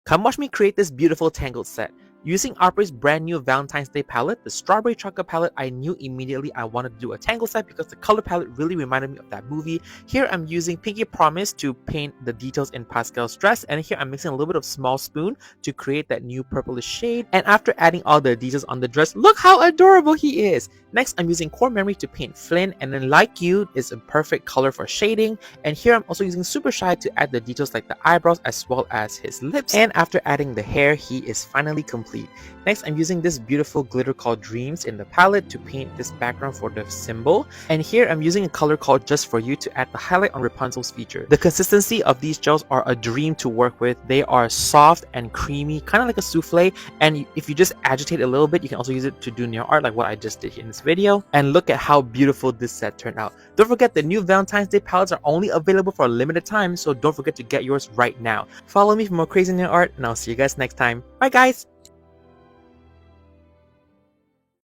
Come watch me create this beautiful Tangled set. Using Apres' brand new Valentine's Day palette, the Strawberry Chocolate palette, I knew immediately I wanted to do a Tangled set because the color palette really reminded me of that movie. Here I'm using Pinky Promise to paint the details in Pascal's dress, and here I'm mixing a little bit of Small Spoon to create that new purplish shade. And after adding all the details on the dress, look how adorable he is! Next, I'm using Core Memory to paint Flynn, and then Like You is a perfect color for shading. And here I'm also using Super Shy to add the details like the eyebrows as well as his lips. And after adding the hair, he is finally complete. Next, I'm using this beautiful glitter called Dreams in the palette to paint this background for the symbol. And here I'm using a color called Just For You to add the highlight on Rapunzel's feature. The consistency of these gels are a dream to work with. They are soft and creamy, kind of like a souffle. And if you just agitate a little bit, you can also use it to do nail art like what I just did in this video. And look at how beautiful this set turned out. Don't forget, the new Valentine's Day palettes are only available for a limited time, so don't forget to get yours right now. Follow me for more crazy nail art, and I'll see you guys next time. Bye guys!